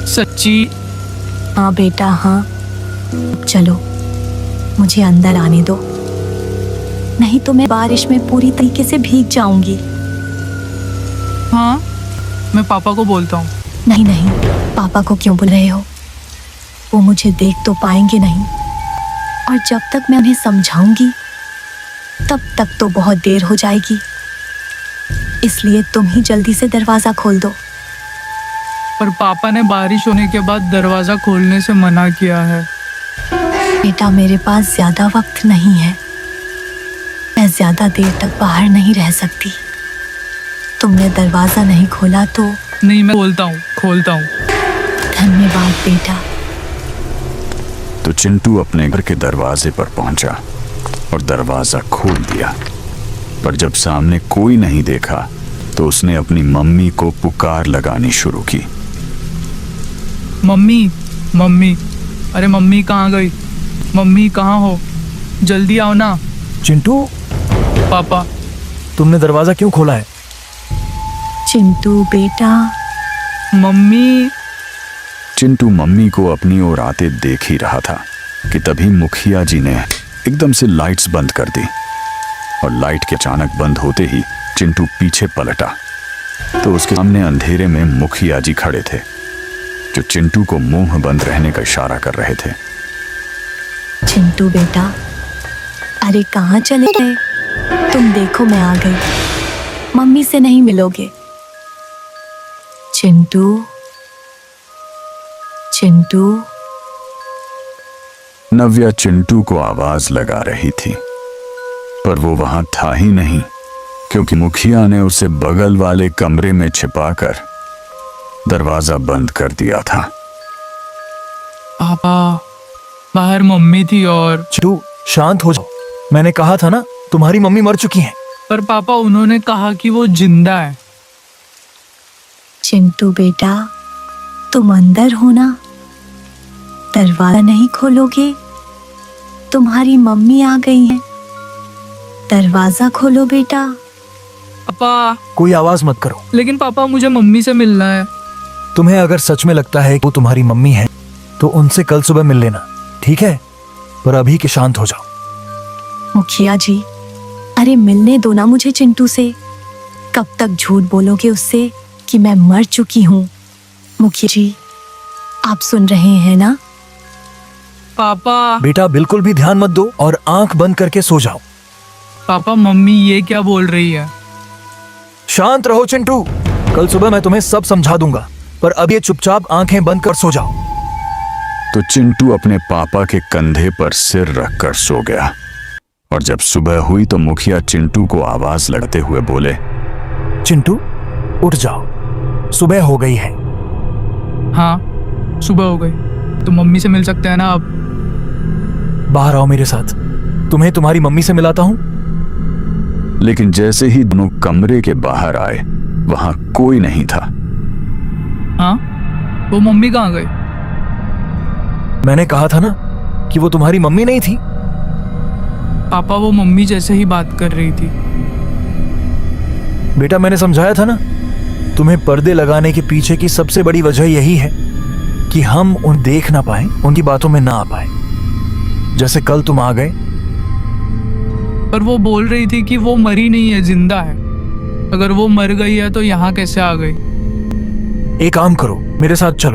सच्ची? हाँ बेटा हाँ, चलो मुझे अंदर आने दो, नहीं तो मैं बारिश में पूरी तरीके से भीग जाऊंगी। हाँ, मैं पापा को बोलता हूँ। नहीं नहीं, पापा को क्यों बुला रहे हो? वो मुझे देख तो पाएंगे नहीं, और जब तक मैं उन्हें समझाऊंगी तब तक तो बहुत देर हो जाएगी। इसलिए तुम ही जल्दी से दरवाजा खोल दो। पर पापा ने बारिश होने के बाद दरवाजा खोलने से मना किया है। बेटा मेरे पास ज्यादा वक्त नहीं है, मैं ज्यादा देर तक बाहर नहीं रह सकती। तुमने दरवाजा नहीं खोला तो? नहीं, मैं खोलता हूँ। धन्यवाद बेटा। तो चिंटू अपने घर के दरवाजे पर पहुंचा और दरवाजा खोल दिया। पर जब सामने कोई नहीं देखा तो उसने अपनी मम्मी को पुकार लगानी शुरू की। मम्मी, मम्मी, अरे मम्मी कहाँ गई? मम्मी कहाँ हो? जल्दी आओ ना। चिंटू, पापा। तुमने दरवाजा क्यों खोला है? चिंटू बेटा। मम्मी। चिंटू मम्मी को अपनी ओर आते देख ही रहा था कि तभी मुखिया जी ने एकदम से लाइट्स बंद कर दी, और लाइट के अचानक बंद होते ही चिंटू पीछे पलटा तो उसके सामने अंधेरे में मुखिया जी खड़े थे, जो चिंटू को मुंह बंद रहने का इशारा कर रहे थे। चिंटू बेटा, अरे कहाँ चले गए? तुम देखो मैं आ गई, मम्मी से नहीं मिलोगे? चिंटू, चिंटू। नव्या चिंटू को आवाज लगा रही थी, पर वो वहां था ही नहीं, क्योंकि मुखिया ने उसे बगल वाले कमरे में छिपाकर दरवाजा बंद कर दिया था। पापा, बाहर मम्मी थी और... चिंटू शांत हो जाओ, मैंने कहा था ना तुम्हारी मम्मी मर चुकी हैं। पर पापा, उन्होंने कहा कि वो जिंदा है। चिंटू बेटा, तुम अंदर हो ना? दरवाजा नहीं खोलोगे? तुम्हारी मम्मी आ गई है, दरवाजा खोलो बेटा। पापा। कोई आवाज मत करो। लेकिन पापा, मुझे मम्मी से मिलना है। तुम्हें अगर सच में लगता है कि वो तुम्हारी मम्मी है तो उनसे कल सुबह मिल लेना, ठीक है? पर अभी के शांत हो जाओ। मुखिया जी, अरे मिलने दो ना मुझे चिंटू से। कब तक झूठ बोलोगे उससे कि मैं मर चुकी हूँ? मुखिया जी, आप सुन रहे हैं ना? पापा। बेटा बिल्कुल भी ध्यान मत दो और आंख बंद करके सो जाओ। पापा, मम्मी ये क्या बोल रही है? शांत रहो चिंटू, कल सुबह मैं तुम्हें सब समझा दूंगा, पर अब ये चुपचाप आंखें बंद कर सो जाओ। तो चिंटू अपने पापा के कंधे पर सिर रखकर सो गया, और जब सुबह हुई तो मुखिया चिंटू को आवाज लगाते हुए बोले, चिंटू उठ जाओ, सुबह हो गई है। हाँ, सुबह हो गई, तो मम्मी से मिल सकते हैं ना अब? बाहर आओ मेरे साथ, तुम्हें तुम्हारी मम्मी से मिलाता हूँ। लेकिन जैसे ही दोनों कमरे के बाहर आए वहां कोई नहीं था। हाँ, वो मम्मी कहाँ गई? मैंने कहा था ना कि वो तुम्हारी मम्मी नहीं थी। पापा, वो मम्मी जैसे ही बात कर रही थी। बेटा मैंने समझाया था ना, तुम्हें पर्दे लगाने के पीछे की सबसे बड़ी वजह यही है कि हम उन देख ना पाए, उनकी बातों में ना आ पाए। जैसे कल तुम आ गए। पर वो बोल रही थी कि वो मरी नहीं है, जिंदा है। अगर वो मर गई है तो यहाँ कैसे आ गई? एक काम करो, मेरे साथ चलो।